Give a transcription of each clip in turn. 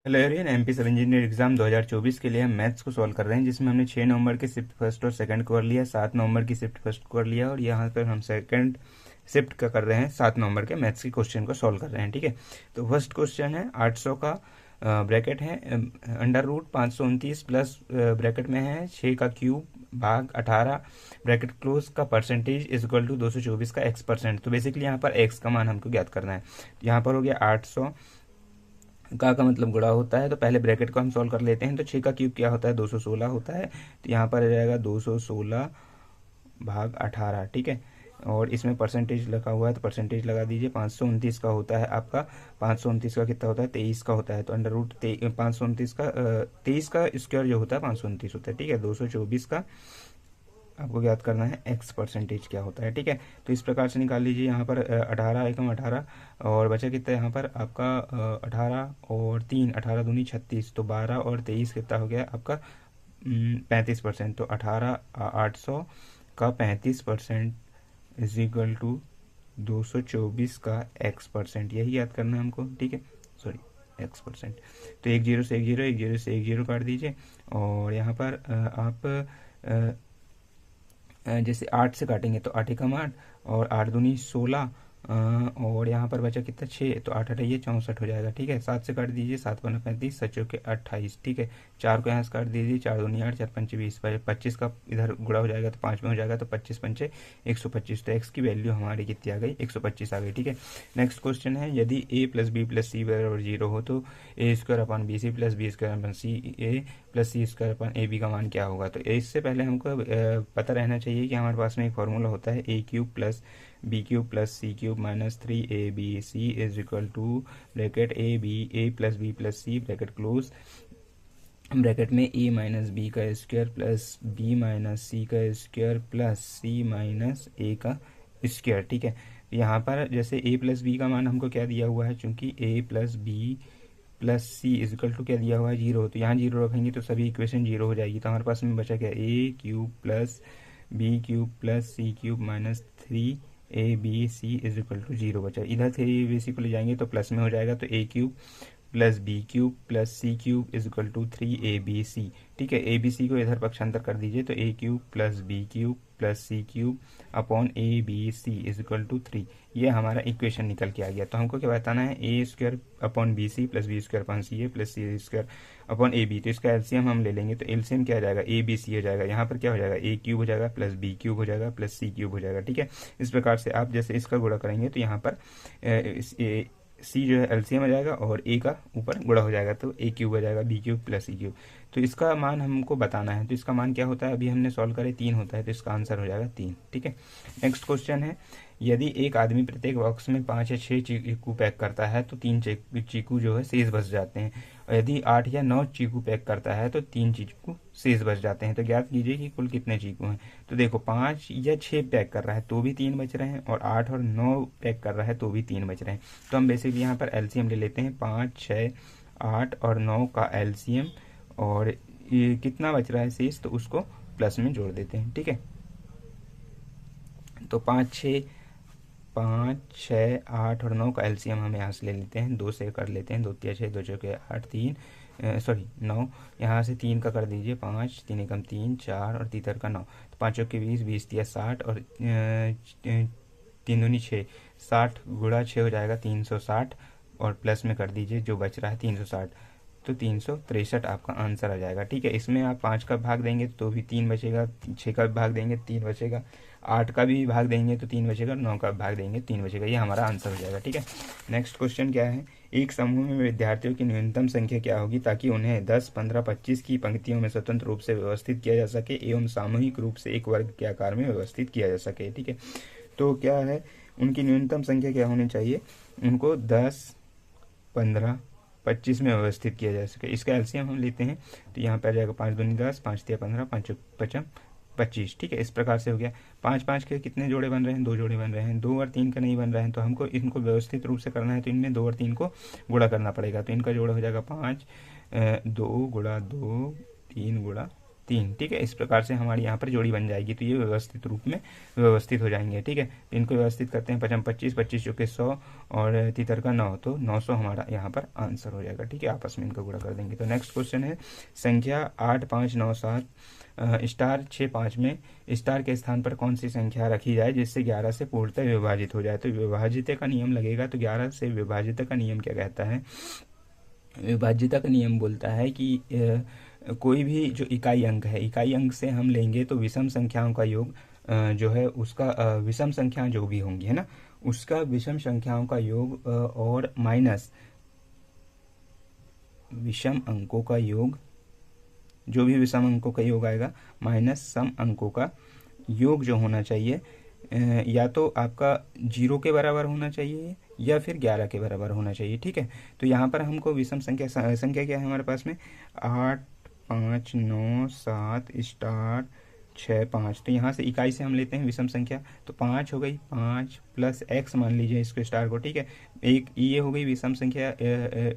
Hello everyone, MP सब engineer exam 2024 के लिए हम मैथ्स को सॉल्व कर रहे हैं, जिसमें हमने 6 नवंबर की शिफ्ट फर्स्ट और सेकंड को कर लिया, 7 नवंबर की शिफ्ट फर्स्ट को कर लिया और यहाँ पर हम सेकंड शिफ्ट का कर रहे हैं 7 नवंबर के मैथ्स के क्वेश्चन को सॉल्व कर रहे हैं। ठीक है, तो फर्स्ट क्वेश्चन है 800 का ब्रैकेट है अंडर रूट 529 प्लस ब्रैकेट में है 6 का क्यूब भाग 18 ब्रैकेट क्लोज का परसेंटेज इज इक्वल टू 224 का x%। तो बेसिकली यहाँ पर x का मान हमको ज्ञात करना है। यहाँ पर हो गया 800 का मतलब गुणा होता है, तो पहले ब्रैकेट को हम सॉल्व कर लेते हैं। तो 6 का क्यूब क्या होता है, 216 होता है। तो यहाँ पर आ जाएगा 216 भाग 18। ठीक है, और इसमें परसेंटेज लगा हुआ है तो परसेंटेज लगा दीजिए। 529 का होता है आपका, 529 का कितना होता है, 23 का होता है। तो अंडर रूट 529 का 23 का स्क्वायर जो होता है 529 होता है। ठीक है, 224 का आपको याद करना है x% क्या होता है। ठीक है, तो इस प्रकार से निकाल लीजिए। यहाँ पर 18 एकम 18 और बचा कितना यहाँ पर आपका 18 और 3 18 दूनी 36, तो 12 और 23 कितना हो गया आपका 35%। तो 800 का 35% इज इक्वल टू 224 का x%, यही याद करना है हमको। ठीक है, सॉरी x%। तो एक जीरो से एक जीरो, एक जीरो से एक जीरो काट दीजिए और यहाँ पर आप जैसे 8 से काटेंगे तो 8 एकम 8 और 8 दूनी 16 और यहाँ पर बचा कितना 6, तो 8 8 ये 64 हो जाएगा। ठीक है, 7 से काट दीजिए, 7 पन्ना 35, 7 चौके 28। ठीक है, 4 को यहाँ से काट दीजिए, 4 दूनी 8, 4 पंचे 20, 25 का इधर गुणा हो जाएगा तो 5 में हो जाएगा, तो 25 पंचे 125। तो एक्स की वैल्यू हमारी कितनी आ गई, 125 आ गई। ठीक है, नेक्स्ट क्वेश्चन है यदि a plus B plus C बराबर 0 हो तो A square upon B C plus B square upon C A plus C square upon A B का मान क्या होगा। तो इससे पहले हमको पता रहना चाहिए कि हमारे पास में एक फॉर्मूला होता है A cube plus B cube plus C cube minus 3ab is equal to bracket A plus B plus C bracket close bracket में ए माइनस बी का square plus B minus C का square plus C minus A का square. ठीक है, यहाँ पर जैसे ए plus B का मान हमको क्या दिया हुआ है, चूंकि A plus B plus C is equal to क्या दिया हुआ है 0, तो यहाँ 0 रखेंगे तो सभी इक्वेशन 0 हो जाएगी। तो हमारे पास में बचा क्या, A cube plus B cube plus C cube minus 3ab is equal to 0 बचा। इधर 3ab को ले जाएंगे तो प्लस में हो जाएगा, तो A cube plus B cube plus C cube is equal to 3ab। ठीक है, ए बी सी को इधर पक्षांतर कर दीजिए, तो A cube plus B cube plus C cube upon A B C is equal to 3। ये हमारा इक्वेशन निकल के आ गया। तो हमको क्या बताना है, A square upon B C plus B square upon C A plus C square upon A B. तो इसका एलसीएम हम ले लेंगे, तो एलसीएम क्या हो जाएगा, ए बी सी हो जाएगा। यहाँ पर क्या हो जाएगा, ए क्यूब हो जाएगा प्लस बी क्यूब हो जाएगा प्लस सी क्यूब हो जाएगा। ठीक है, इस प्रकार से आप जैसे इसका गुणा करेंगे तो यहाँ पर सी जो है एलसीएम आ जाएगा और ए का ऊपर गुणा हो जाएगा, तो ए क्यूब हो जाएगा B cube plus C cube. तो इसका मान हमको बताना है, तो इसका मान क्या होता है, अभी हमने सॉल्व करे 3 होता है, तो इसका आंसर हो जाएगा 3। ठीक है, नेक्स्ट क्वेश्चन है यदि एक आदमी प्रत्येक बॉक्स में 5 या 6 चीकू पैक करता है तो 3 चीकू जो है शेष बच जाते हैं, और यदि 8 या 9 चीकू पैक करता है तो 3 चीकू शेष बच जाते हैं। तो ज्ञात कीजिए कि कुल कितने चीकू हैं। तो देखो 5 या 6 पैक कर रहा है तो भी 3 बच रहे हैं, और 8 और 9 पैक कर रहा है तो भी 3 बच रहे हैं। तो हम बेसिकली यहाँ पर एलसीएम ले लेते हैं, 5 6 8 और 9 का एलसीएम, और ये कितना बच रहा है शेष, तो उसको प्लस में जोड़ देते हैं। ठीक है, तो 5 6 8 और 9 का एलसीएम हम यहाँ से ले लेते हैं, 2 से कर लेते हैं, 2 तिया 6 2 चौके 8 3 सॉरी 9, यहाँ से 3 का कर दीजिए, 5 3 एकम 3 4 और तीतर का 9, तो 5 चौके 20 20 तिया 60 और 3 दूनी 6, 60 गुणा 6 हो जाएगा 360, और प्लस में कर दीजिए जो बच रहा है 360, तो 363 आपका आंसर आ जाएगा। ठीक है, इसमें आप 5 का भाग देंगे तो भी 3 बचेगा, 6 का भाग देंगे 3 बचेगा, 8 का भी भाग देंगे तो 3 बचेगा, 9 का भाग देंगे 3 बचेगा। ये हमारा आंसर हो जाएगा। ठीक है, नेक्स्ट क्वेश्चन क्या है, एक समूह में विद्यार्थियों की न्यूनतम संख्या क्या होगी ताकि उन्हें 10 15 25 की पंक्तियों में स्वतंत्र रूप से व्यवस्थित किया जा सके एवं सामूहिक रूप से एक वर्ग के आकार में व्यवस्थित किया जा सके। ठीक है, तो क्या है, उनकी न्यूनतम संख्या क्या होनी चाहिए, उनको 10 15 25 में व्यवस्थित किया जा सके। इसका एलसीएम हम लेते हैं, तो यहाँ पर आ जाएगा 5 दूनी 10 5 तिया 15 5 पचम 25। ठीक है, इस प्रकार से हो गया। 5 5 के कितने जोड़े बन रहे हैं, 2 जोड़े बन रहे हैं, 2 और 3 का नहीं बन रहे हैं, तो हमको इनको व्यवस्थित रूप से करना है, तो इनमें 2 और 3 को गुणा करना पड़ेगा। तो इनका जोड़ा हो जाएगा 5 2 गुणा 2 3 गुणा 3, ठीक है। इस प्रकार से हमारी यहाँ पर जोड़ी बन जाएगी, तो ये व्यवस्थित रूप में व्यवस्थित हो जाएंगे, ठीक है। तो इनको व्यवस्थित करते हैं, 5 25, 25 चौके 100 और तीतर का 9, तो 900 हमारा यहाँ पर आंसर हो जाएगा, ठीक है। आपस में इनको गुणा कर देंगे। तो नेक्स्ट क्वेश्चन है संख्या 8 5 9 7 स्टार 6 5 में स्टार के स्थान पर कौन सी संख्या रखी जाए जिससे 11 से पूर्णतः विभाजित हो जाए। तो विभाजित का नियम लगेगा, तो 11 से विभाजित का नियम क्या कहता है, विभाज्यता का नियम बोलता है कि कोई भी जो इकाई अंक है, इकाई अंक से हम लेंगे तो विषम संख्याओं का योग जो है उसका विषम संख्या जो भी होंगी, है ना, उसका विषम संख्याओं का योग और माइनस विषम अंकों का योग, जो भी विषम अंकों का योग आएगा माइनस सम अंकों का योग जो होना चाहिए या तो आपका 0 के बराबर होना चाहिए या फिर 11 के बराबर होना चाहिए, ठीक है। तो यहाँ पर हमको विषम संख्या क्या है हमारे पास में, 8 5 9 7 स्टार 6 5। तो यहाँ से इकाई से हम लेते हैं विषम संख्या, तो 5 हो गई, 5 प्लस x मान लीजिए इसको स्टार को, ठीक है। एक ये हो गई विषम संख्या,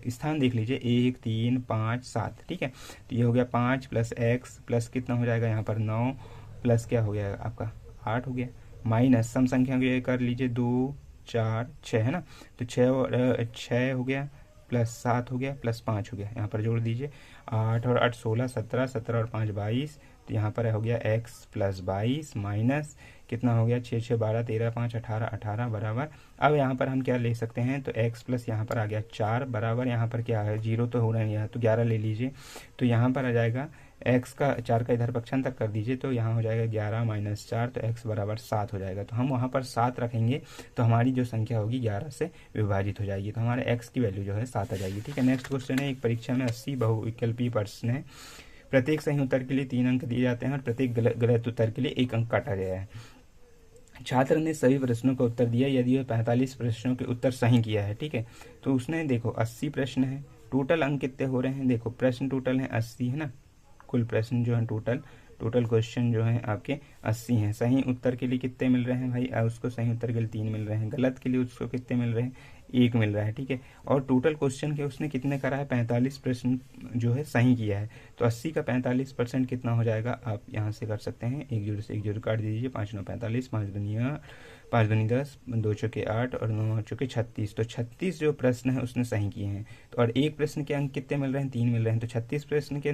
स्थान देख लीजिए 1 3 5 7, ठीक है। तो ये हो गया 5 प्लस x प्लस कितना हो जाएगा यहाँ पर 9 प्लस क्या हो गया आपका 8 हो गया, माइनस सम संख्या को कर लीजिए 2 4 6, है ना। तो 6 और 6 हो गया प्लस 7 हो गया प्लस 5 हो गया, यहाँ पर जोड़ दीजिए 8 और 8 16 17 17 और 5 22। तो यहाँ पर हो गया x प्लस 22 माइनस कितना हो गया 6 6 12 13 5 18 18 बराबर। अब यहाँ पर हम क्या ले सकते हैं, तो x प्लस यहाँ पर आ गया 4 बराबर, यहाँ पर क्या है 0 तो हो रहा है, तो 11 ले लीजिए। तो यहाँ पर आ जाएगा x का 4 का इधर पक्षांतर कर दीजिए, तो यहाँ हो जाएगा 11 माइनस 4, तो x बराबर 7 हो जाएगा। तो हम वहाँ पर 7 रखेंगे तो हमारी जो संख्या होगी 11 से विभाजित हो जाएगी, तो हमारे x की वैल्यू जो है 7 आ जाएगी, ठीक है। नेक्स्ट क्वेश्चन है, एक परीक्षा में 80 बहुविकल्पीय प्रश्न है, प्रत्येक सही उत्तर के लिए 3 अंक दिए जाते हैं और प्रत्येक गलत उत्तर के लिए 1 अंक काटा गया है। छात्र ने सभी प्रश्नों का उत्तर दिया यदि वह 45 प्रश्नों के उत्तर सही किया है, ठीक है। तो उसने देखो 80 प्रश्न है, टोटल अंक कितने हो रहे हैं, देखो प्रश्न टोटल है 80, है ना, कुल प्रश्न जो है टोटल क्वेश्चन जो है आपके 80 हैं। सही उत्तर के लिए कितने मिल रहे हैं भाई, उसको सही उत्तर के लिए 3 मिल रहे हैं, गलत के लिए उसको कितने मिल रहे हैं, 1 मिल रहा है, ठीक है। और टोटल क्वेश्चन के उसने कितने करा है, 45 प्रश्न जो है सही किया है। तो 80 का 45% कितना हो जाएगा, आप यहाँ से कर सकते हैं, 1 0 से 1 0 काट दीजिए, 5 9 45, 5 दूनी 10, 2 चौके 8 और 9 चौके 36। तो 36 जो प्रश्न है उसने सही किए हैं। तो और एक प्रश्न के अंक कितने मिल रहे हैं, 3 मिल रहे हैं। तो 36 प्रश्न के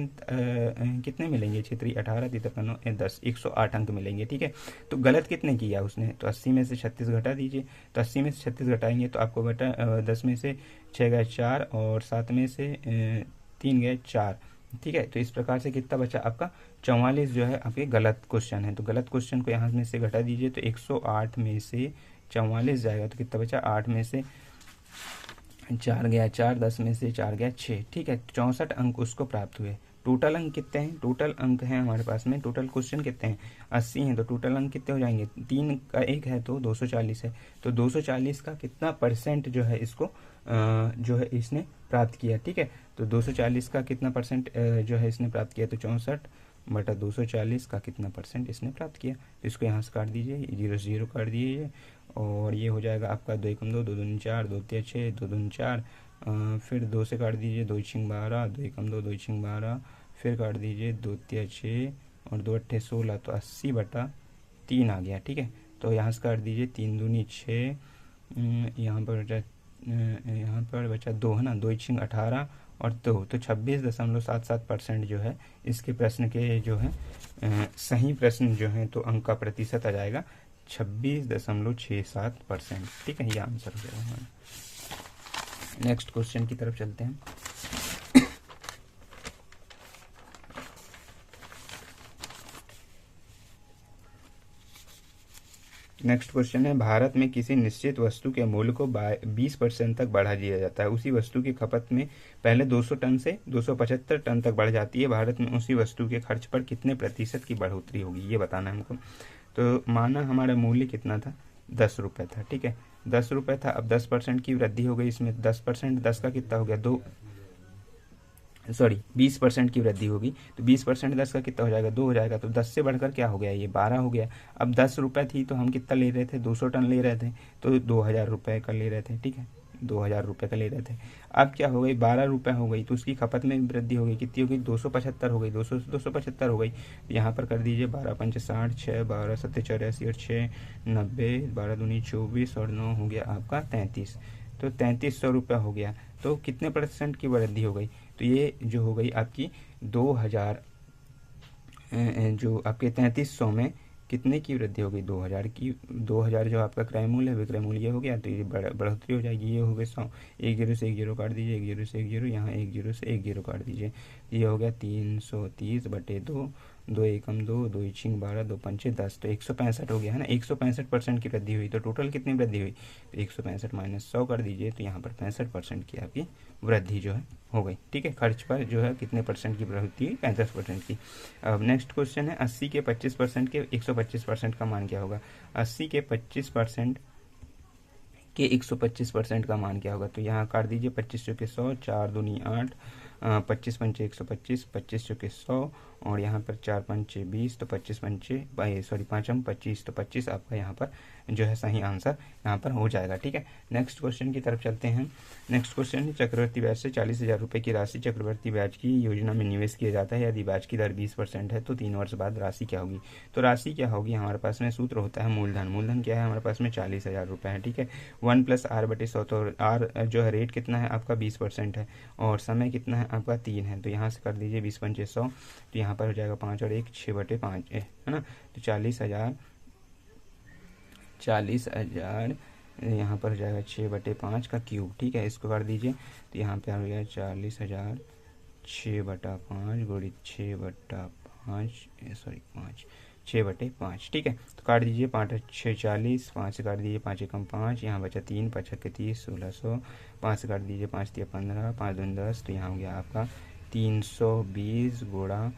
कितने मिलेंगे, 6 3 18 3 9 10, 108 अंक मिलेंगे, ठीक है। तो गलत कितने किया उसने, तो 80 में से 36 घटा दीजिए। तो 80 में से 36 घटाएंगे तो आपको बेटा 10 में से 6 गए 4 और 7 में से 3 गए 4, ठीक है। तो इस प्रकार से कितना बचा आपका 44 जो है आपके गलत क्वेश्चन है। तो गलत क्वेश्चन को यहाँ में से घटा दीजिए, तो 108 में से 44 जाएगा, तो कितना बचा 8 में से 4 गया 4, 10 में से 4 गया 6, ठीक है। 64 अंक उसको प्राप्त हुए। टोटल अंक कितने हैं, टोटल अंक हैं हमारे पास में, टोटल क्वेश्चन कितने हैं 80 हैं, तो टोटल अंक कितने हो जाएंगे, 3 का 1 है तो 240 है। तो 240 का कितना परसेंट जो है इसको जो है इसने प्राप्त किया, ठीक है। तो 240 का कितना परसेंट जो है इसने प्राप्त किया, तो 64/240 का कितना परसेंट इसने प्राप्त किया। तो इसको यहाँ से काट दीजिए, 0 से 0 काट दीजिए और ये हो जाएगा आपका 2 1 2, 2 2 4, 2 3 6, 2 2 4, फिर 2 से काट दीजिए, 2 6 12, 2 1 2, 2 6 12, फिर काट दीजिए 2 3 6 और 2 8 16, तो 80/3 आ गया, ठीक है। तो यहाँ से काट दीजिए, 3 दूनी 6, यहाँ पर बचा 2, है ना, 2 6 18 और 2, तो 26.77% जो है इसके प्रश्न के जो है सही प्रश्न जो है तो अंक का प्रतिशत आ जाएगा 26.67%, ठीक है। ये आंसर हो जाएगा हमारा। नेक्स्ट क्वेश्चन की तरफ चलते हैं। नेक्स्ट क्वेश्चन है, भारत में किसी निश्चित वस्तु के मूल्य को 20% तक बढ़ा दिया जाता है। उसी वस्तु की खपत में पहले 200 टन से 275 टन तक बढ़ जाती है। भारत में उसी वस्तु के खर्च पर कितने प्रतिशत की बढ़ोतरी होगी, ये बताना है हमको। तो माना हमारा मूल्य कितना था, 10 रुपये था, ठीक है, 10 रुपये था। अब 10% की वृद्धि हो गई इसमें, 10% 10 का कितना हो गया 20% की वृद्धि होगी। तो 20% 10 का कितना हो जाएगा 2 हो जाएगा। तो 10 से बढ़कर क्या हो गया, ये 12 हो गया। अब 10 रुपये थी तो हम कितना ले रहे थे, 200 टन ले रहे थे, तो 2000 रुपये का ले रहे थे, ठीक है, 2000 रुपये का ले रहे थे। अब क्या हो गई, 12 रुपये हो गई, तो उसकी खपत में वृद्धि हो गई, कितनी हो गई, 275 हो गई, 275 हो गई। तो यहाँ पर कर दीजिए 12 पंच 60, 6 12 7 84 और 6 90, 12 दूनी 24 और 9 हो गया आपका 33। तो 3300 रुपये हो गया। तो कितने % की वृद्धि हो गई, तो ये जो हो गई आपकी 2000, जो आपके 3300 में कितने की वृद्धि हो गई, 2000 की। 2000 जो आपका क्रय मूल्य है, विक्रय मूल्य हो गया, तो ये बढ़ोतरी हो जाएगी, ये हो गया 100। एक जीरो से एक जीरो काट दीजिए, एक जीरो से एक जीरो, यहाँ एक जीरो से एक जीरो काट दीजिए, ये हो गया 330/2, 2 एकम 2, 2 इचिंग 12, 2 पंचे 10, तो 165 हो गया है ना। 165% की वृद्धि हुई। तो टोटल कितनी वृद्धि हुई, तो 165 माइनस 100 कर दीजिए, तो यहाँ पर 65% की आपकी वृद्धि जो है हो गई। ठीक है, खर्च पर जो है कितने % की वृद्धि हुई, 65% की। अब नेक्स्ट क्वेश्चन है 80 के 25% के 125% का मान क्या होगा। 80 के 25% के 125% का मान क्या होगा, तो यहाँ काट दीजिए 25 चौके 100, 4 दूनी 8, 25 पंचे 125, 25 चौके 100 और यहाँ पर 4 पंचे 20, तो 25 पंचे 5 25, तो 25 आपका यहाँ पर जो है सही आंसर यहाँ पर हो जाएगा। ठीक है, नेक्स्ट क्वेश्चन की तरफ चलते हैं। नेक्स्ट क्वेश्चन है चक्रवर्ती ब्याज से 40,000 रुपये की राशि चक्रवर्ती ब्याज की योजना में निवेश किया जाता है। यदि ब्याज की दर 20% है तो 3 वर्ष बाद राशि क्या होगी। तो राशि क्या होगी, हमारे पास में सूत्र होता है मूलधन। मूलधन क्या है हमारे पास में, 40,000 रुपये है। ठीक है, 1 + r/100, तो आर जो है रेट कितना है आपका 20% है और समय कितना है आपका 3 है। तो यहाँ से कर दीजिए 20 पंचे 100, तो यहाँ पर हो जाएगा 5 और 1 6/5 है ना। तो 40,000 यहाँ पर हो जाएगा 6/5 का क्यूब। ठीक है, इसको कर दीजिए, तो यहाँ पे हो गया 40,000 6/5 गुणित 6/5। ठीक है, तो काट दीजिए 5 6 40, 5 से काट दीजिए 5 एकम 5, यहाँ बचा 3 5 छक्के 30 1600, 5 से काट दीजिए 5 तिया 15, 5 दूनी 10, तो यहाँ हो गया आपका 320 गुणा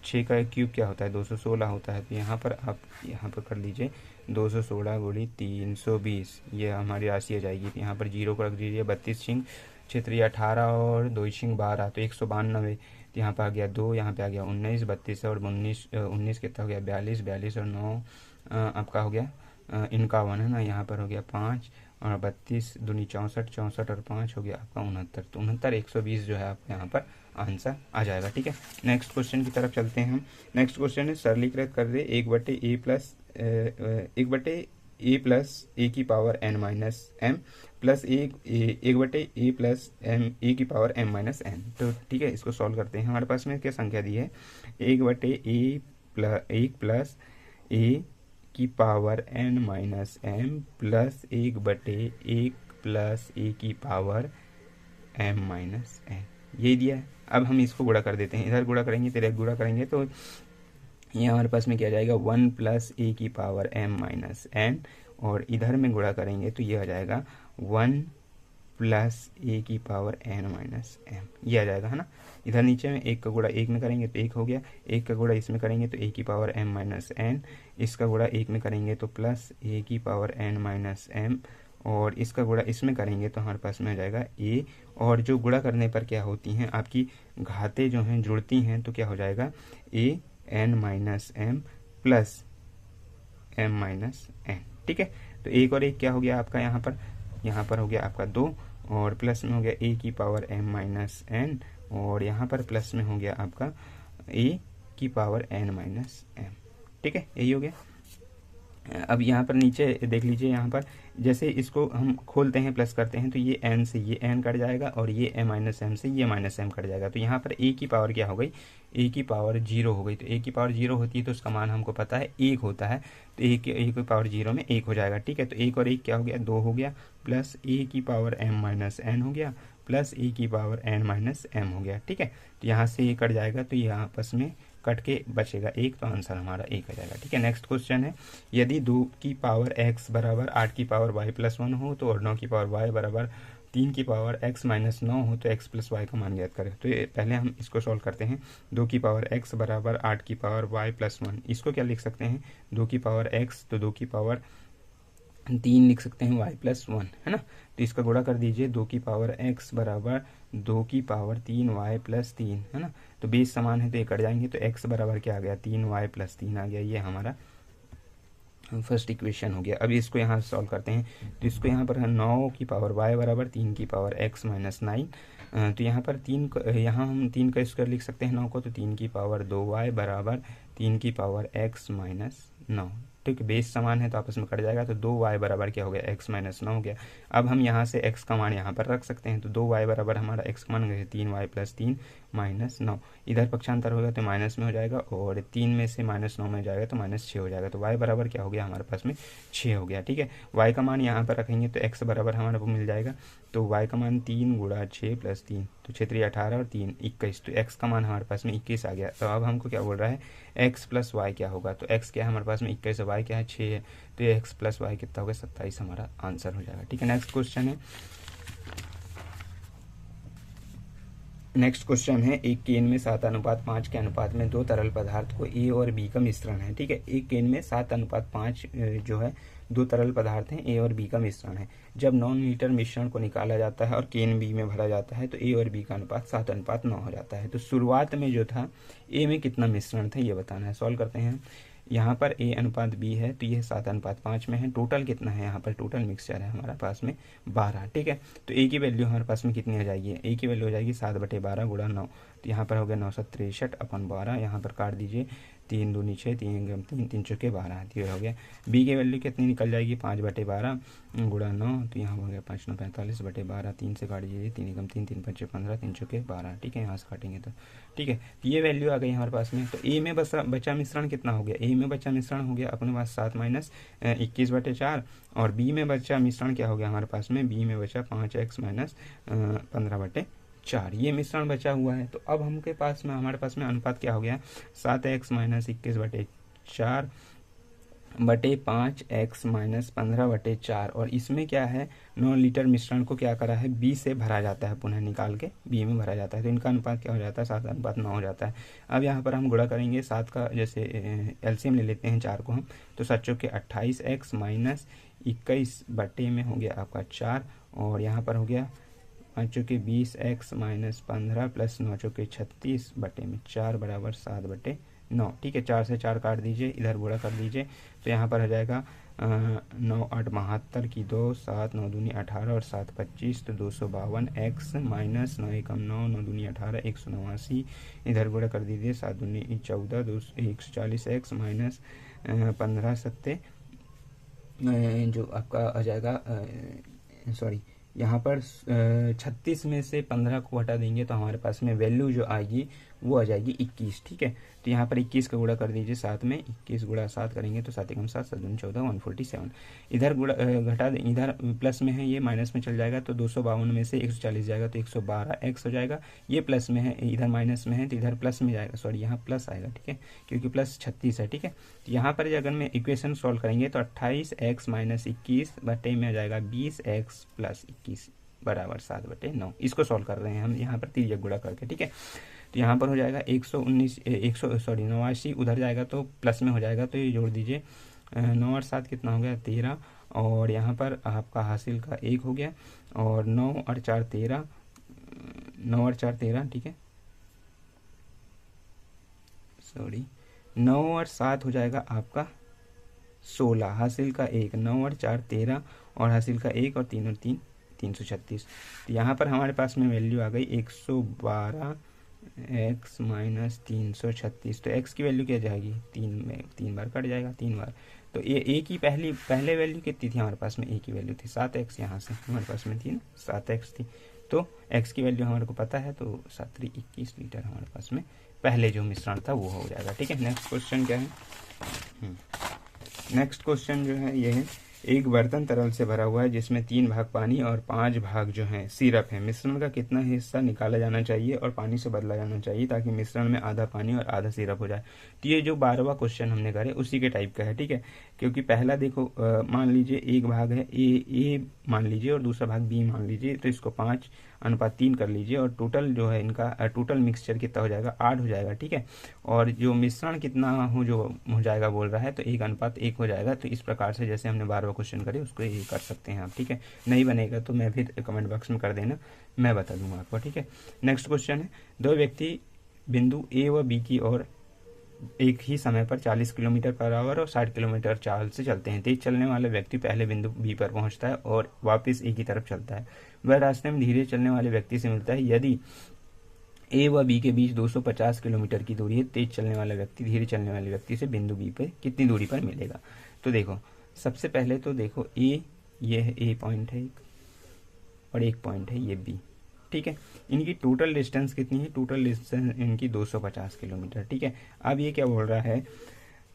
6 का क्यूब क्या होता है 216 होता है। तो यहाँ पर आप यहाँ पर कर लीजिए 216 गुणित 320, ये हमारी राशि आ जाएगी। तो यहाँ पर जीरो को रख दीजिए, 32 छिंग क्षेत्रीय 18 और 2 छिंग 12, तो 192। तो यहाँ पर आ गया 2, यहाँ पे आ गया 19, 32 और 19 कितना हो गया 42, 42 और 9 आपका हो गया 51 है ना। यहाँ पर हो गया 5 और 32 दूनी 64, 64 और 5 हो गया आपका 69, तो 69 120 जो है आपका यहाँ पर आंसर आ जाएगा। ठीक है, नेक्स्ट क्वेश्चन की तरफ चलते हैं हम। नेक्स्ट क्वेश्चन है सरलीकृत कर दे 1/a प्लस a की power n minus m plus 1/a plus a की पावर m माइनस n। तो ठीक है, इसको सॉल्व करते हैं। हमारे पास में क्या संख्या दी है, 1/a प्लस a की power n minus m plus 1/1 plus a की पावर m माइनस n, ये दिया है। अब हम इसको गुणा कर देते हैं, इधर गुणा करेंगे तो इधर गुणा करेंगे, तो ये हमारे पास में क्या जाएगा 1 प्लस a की पावर m माइनस n, और इधर में गुणा करेंगे तो ये आ जाएगा 1 प्लस a की पावर n माइनस m, ये आ जाएगा है ना। इधर नीचे में 1 का गुणा 1 में करेंगे तो 1 हो गया, 1 का गुणा इसमें करेंगे तो a की पावर m माइनस n, इसका गुणा 1 में करेंगे तो प्लस a की पावर n माइनस m, और इसका गुणा इसमें करेंगे तो हमारे पास में आ जाएगा a। और जो गुणा करने पर क्या होती हैं आपकी घातें जो हैं जुड़ती हैं, तो क्या हो जाएगा a n minus m plus m minus n। ठीक है, तो 1 और 1 क्या हो गया आपका यहाँ पर हो गया आपका 2, और प्लस में हो गया a की पावर m माइनस n, और यहाँ पर प्लस में हो गया आपका a की पावर n माइनस m। ठीक है, यही हो गया। अब यहाँ पर नीचे देख लीजिए, यहाँ पर जैसे इसको हम खोलते हैं प्लस करते हैं तो ये n से ये n कट जाएगा और ये m माइनस m से ये माइनस m कट जाएगा। तो यहाँ पर a की पावर क्या हो गई, a की पावर 0 हो गई। तो a की पावर 0 होती है तो उसका मान हमको पता है 1 होता है, तो a की पावर 0 में 1 हो जाएगा। ठीक है, तो 1 और 1 क्या हो गया 2 हो गया, प्लस a की पावर m माइनस n हो गया, प्लस a की पावर n माइनस m हो गया। ठीक है, तो यहाँ से ये कट जाएगा, तो ये आपस में कट के बचेगा 1, तो आंसर हमारा 1 आ जाएगा। ठीक है, नेक्स्ट क्वेश्चन है यदि 2 की पावर x बराबर 8 की पावर y प्लस 1 हो तो, और 9 की पावर y बराबर 3 की पावर x माइनस 9 हो तो x प्लस y का मान ज्ञात करें। तो ये पहले हम इसको सॉल्व करते हैं। 2 की पावर x बराबर 8 की पावर y प्लस 1, इसको क्या लिख सकते हैं 2 की पावर x, तो 2 की पावर 3 लिख सकते हैं y प्लस 1 है ना। तो इसका गुणा कर दीजिए, 2 की पावर x बराबर 2 की पावर 3y प्लस 3 है ना। तो बेस समान है तो ये कट जाएंगे, तो x बराबर क्या आ गया 3y प्लस 3 आ गया, ये हमारा फर्स्ट इक्वेशन हो गया। अभी इसको यहाँ सॉल्व करते हैं, तो इसको यहाँ पर 9 की पावर y बराबर 3 की पावर x माइनस 9। तो यहाँ पर यहाँ हम 3 का स्क्वायर लिख सकते हैं 9 को, तो 3 की पावर 2y बराबर 3 की पावर x माइनस 9। ठीक है, बेस समान है तो आपस में कट जाएगा, तो 2y बराबर क्या हो गया, x माइनस 9 हो गया। अब हम यहाँ से x का मान यहाँ पर रख सकते हैं, तो 2y बराबर हमारा x का मान हो गया 3y प्लस 3 माइनस 9। इधर पक्षांतर होगा तो माइनस में हो जाएगा, और 3 में से माइनस 9 में जाएगा तो माइनस 6 हो जाएगा। तो y बराबर क्या हो गया हमारे पास में 6 हो गया। ठीक है, y का मान यहाँ पर रखेंगे तो x बराबर हमारे को मिल जाएगा, तो y का मान 3 गुणा 6 प्लस 3, तो 6 3 18 और 3 21, तो x का मान हमारे पास में 21 आ गया। तो अब हमको क्या बोल रहा है, x प्लस वाई क्या होगा, तो x क्या है हमारे पास में 21 है, y क्या है 6 है, तो ये x प्लस वाई कितना होगा 27 हमारा आंसर हो जाएगा। ठीक है, नेक्स्ट क्वेश्चन है एक केन में 7:5 के अनुपात में 2 तरल पदार्थ को ए और बी का मिश्रण है। ठीक है, एक केन में 7:5 जो है 2 तरल पदार्थ हैं, ए और बी का मिश्रण है। जब 9 लीटर मिश्रण को निकाला जाता है और केन बी में भरा जाता है तो ए और बी का अनुपात 7:9 हो जाता है। तो शुरुआत में जो था ए में कितना मिश्रण था ये बताना है। सॉल्व करते हैं। यहाँ पर ए अनुपात बी है तो ये 7:5 में है। टोटल कितना है, यहाँ पर टोटल मिक्सचर है हमारे पास में 12। ठीक है, तो ए की वैल्यू हमारे पास में कितनी हो जाएगी, ए की वैल्यू हो जाएगी 7/12 गुणा 9, तो यहाँ पर हो गया 963/12। यहाँ पर काट दीजिए, 3 दूनी 6, 3 3 3 चौके 12, ये हो गया। बी की वैल्यू कितनी निकल जाएगी 5/12 गुणा 9, तो यहाँ हो गया 5 9 45/12, 3 से काट दीजिए, 3 एकम 3 3 5 15, 3 चौके 12। ठीक है, यहाँ से काटेंगे तो ठीक है, ये वैल्यू आ गई हमारे पास में। तो ए में बचा मिश्रण कितना हो गया, ए में बचा मिश्रण हो गया अपने पास 7 माइनस 21/4, और बी में बचा मिश्रण क्या हो गया हमारे पास में, बी में बचा 5x माइनस 15/4, ये मिश्रण बचा हुआ है। तो अब हमारे पास में अनुपात क्या हो गया, 7x माइनस 21/4 बटे 5x माइनस 15/4, और इसमें क्या है 9 लीटर मिश्रण को क्या करा है, बी से भरा जाता है, पुनः निकाल के बी में भरा जाता है, तो इनका अनुपात क्या हो जाता है 7:9 हो जाता है। अब यहाँ पर हम गुणा करेंगे 7 का, जैसे एलसीएम ले लेते हैं 4 को हम, तो 7 चौके 28x माइनस 21 बटे में हो गया आपका 4, और यहाँ पर हो गया 5 चौके 20x माइनस 15 प्लस 9 चौके 36 बटे में 4 बराबर 7/9। ठीक है, 4 से 4 काट दीजिए, इधर गुणा कर दीजिए, तो यहाँ पर हो जाएगा 9 8 72 की 2, 7 9 दूनी 18 और 7 25, तो 252 x माइनस 9 एकम 9 9 दूनी 18 189, इधर गुणा कर दीजिए, 7 दूनी 14 140 x माइनस 15 सत्ते जो आपका आ जाएगा, सॉरी यहाँ पर 36 में से 15 को हटा देंगे तो हमारे पास में वैल्यू जो आएगी वो आ जाएगी 21। ठीक है, तो यहाँ पर 21 का गुणा कर दीजिए 7 में, 21 गुणा 7 करेंगे तो 7 एकम 7 7 दूनी 14 147, इधर गुणा घटा दें, इधर प्लस में है ये माइनस में चल जाएगा, तो 252 में से 140 जाएगा तो 112x हो जाएगा, ये प्लस में है इधर माइनस में है तो इधर प्लस में जाएगा, सॉरी यहाँ प्लस आएगा। ठीक है, क्योंकि प्लस 36 है। ठीक है, तो यहाँ पर अगर मैं इक्वेशन सॉल्व करेंगे तो 28x माइनस 21 बटे में आ जाएगा 20x प्लस 21 बराबर 7/9। इसको सॉल्व कर रहे हैं हम यहाँ पर तिर्यक गुणा करके। ठीक है, तो यहाँ पर हो जाएगा 89 उधर जाएगा तो प्लस में हो जाएगा, तो ये जोड़ दीजिए, 9 और 7 कितना हो गया 13, और यहाँ पर आपका हासिल का 1 हो गया, और 9 और 4 13, 9 और 4 13। ठीक है, सॉरी 9 और 7 हो जाएगा आपका 16, हासिल का 1, 9 और 4 13, और हासिल का 1, और 3 और 3 336। तो यहाँ पर हमारे पास में वैल्यू आ गई 112 x माइनस 336, तो x की वैल्यू क्या जाएगी, 3 बार कट जाएगा, 3 बार, तो ये ए की पहले वैल्यू कितनी थी हमारे पास में, ए की वैल्यू थी 7x, यहाँ से हमारे पास में थी ना 7x थी, तो x की वैल्यू हमारे को पता है, तो 7 21 लीटर हमारे पास में पहले जो मिश्रण था वो हो जाएगा। ठीक है, नेक्स्ट क्वेश्चन क्या है, नेक्स्ट क्वेश्चन जो है ये है, एक बर्तन तरल से भरा हुआ है जिसमें 3 भाग पानी और 5 भाग जो है सिरप है। मिश्रण का कितना हिस्सा निकाला जाना चाहिए और पानी से बदला जाना चाहिए ताकि मिश्रण में आधा पानी और आधा सिरप हो जाए। तो ये जो 12वां क्वेश्चन हमने करे उसी के टाइप का है। ठीक है, क्योंकि पहला देखो मान लीजिए एक भाग है ए मान लीजिए और दूसरा भाग बी मान लीजिए, तो इसको 5:3 कर लीजिए, और टोटल जो है इनका टोटल मिक्सचर कितना हो जाएगा 8 हो जाएगा। ठीक है, और जो मिश्रण कितना हो जाएगा बोल रहा है, तो 1:1 हो जाएगा। तो इस प्रकार से जैसे हमने 12वां क्वेश्चन करे उसको ये कर सकते हैं आप। ठीक है, नहीं बनेगा तो मैं फिर कमेंट बॉक्स में कर देना, मैं बता दूंगा आपको। ठीक है, नेक्स्ट क्वेश्चन है, 2 व्यक्ति बिंदु ए व बी की ओर एक ही समय पर 40 किलोमीटर पर आवर और 60 किलोमीटर चाल से चलते हैं। तेज चलने वाला व्यक्ति पहले बिंदु बी पर पहुंचता है और वापस ए की तरफ चलता है। वह रास्ते में धीरे चलने वाले व्यक्ति से मिलता है। यदि ए व बी के बीच 250 किलोमीटर की दूरी है, तेज चलने वाला व्यक्ति धीरे चलने वाले व्यक्ति से बिंदु बी पे कितनी दूरी पर मिलेगा। तो देखो, सबसे पहले तो देखो ये है ए पॉइंट है एक, और एक पॉइंट है ये बी, ठीक है। इनकी टोटल डिस्टेंस कितनी है? टोटल डिस्टेंस इनकी 250 किलोमीटर, ठीक है। अब ये क्या बोल रहा है,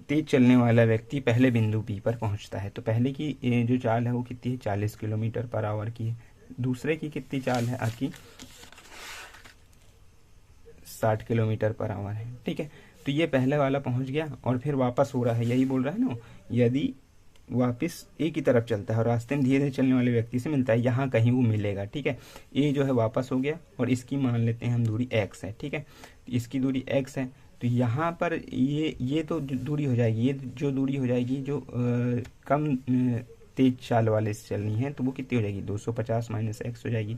तेज चलने वाला व्यक्ति पहले बिंदु बी पर पहुंचता है। तो पहले की जो चाल है वो कितनी है? 40 किलोमीटर पर आवर की है। दूसरे की कितनी चाल है आपकी? 60 किलोमीटर पर आवर है, ठीक है। तो ये पहले वाला पहुंच गया और फिर वापस हो रहा है, यही बोल रहा है ना। यदि वापस ए की तरफ चलता है और रास्ते में धीरे धीरे चलने वाले व्यक्ति से मिलता है, यहाँ कहीं वो मिलेगा, ठीक है। ए जो है वापस हो गया और इसकी मान लेते हैं हम दूरी x है, ठीक है। तो इसकी दूरी x है, तो यहाँ पर ये तो दूरी हो जाएगी, ये जो दूरी हो जाएगी जो कम तेज चाल वाले से चलनी है, तो वो कितनी हो जाएगी? 250 माइनस x हो जाएगी।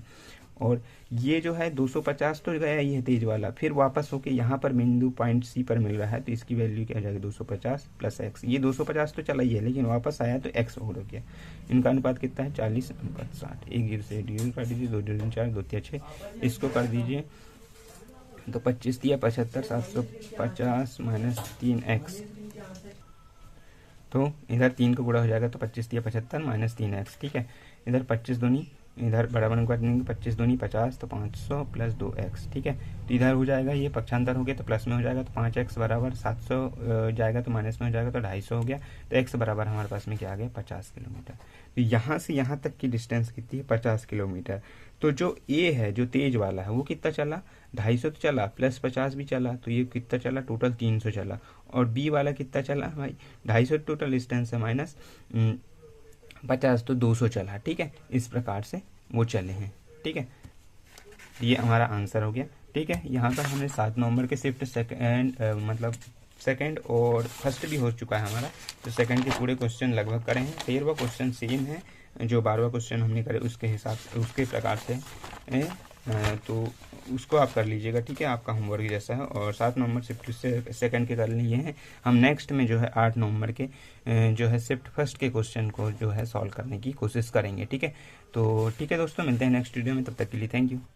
और ये जो है 250 तो गया ही है तेज वाला, फिर वापस होके यहाँ पर बिंदु पॉइंट सी पर मिल रहा है, तो इसकी वैल्यू क्या हो जाएगी? 250 प्लस एक्स। ये 250 तो चला ही है, लेकिन वापस आया तो एक्स हो गया। इनका अनुपात कितना है? 40 अनुपात 60। एक जीरो से डिवीजन कर दीजिए, 2 डिवीजन 4, 2 तिया 6, इसको कर दीजिए तो 25 तिया 75, 750 माइनस 3x। तो इधर 3 को गुणा हो जाएगा तो 25 तिया 75 माइनस 3x, ठीक है। इधर 25 दूनी, इधर बराबर अनुपात देंगे, 25 दूनी 50, तो 500 प्लस 2x, ठीक है। तो इधर हो जाएगा, ये पक्षांतर हो गया तो प्लस में हो जाएगा, तो 5x बराबर 700 जाएगा तो माइनस में हो जाएगा, तो 250 हो गया। तो x बराबर हमारे पास में क्या आ गया? 50 किलोमीटर। तो यहाँ से यहाँ तक की डिस्टेंस कितनी है? 50 किलोमीटर। तो जो ए है, जो तेज वाला है, वो कितना चला? 250 तो चला, प्लस 50 भी चला, तो ये कितना चला? टोटल 300 चला। और बी वाला कितना चला भाई? 250 टोटल डिस्टेंस है, माइनस 50 तो 200 चला, ठीक है। इस प्रकार से वो चले हैं, ठीक है। ये हमारा आंसर हो गया, ठीक है। यहाँ पर हमने 7 नवंबर के शिफ्ट सेकंड और फर्स्ट भी हो चुका है हमारा, तो सेकंड के पूरे क्वेश्चन लगभग करें हैं। 13वां क्वेश्चन सेम है जो 12वां क्वेश्चन हमने करे, उसके हिसाब से उसके प्रकार से तो उसको आप कर लीजिएगा, ठीक है। आपका होमवर्क जैसा है। और 7 नवंबर शिफ्ट सेकंड के कर लिए हैं। हम नेक्स्ट में जो है 8 नवंबर के जो है शिफ्ट फर्स्ट के क्वेश्चन को जो है सॉल्व करने की कोशिश करेंगे, ठीक है। तो ठीक है दोस्तों, मिलते हैं नेक्स्ट वीडियो में, तब तक के लिए थैंक यू।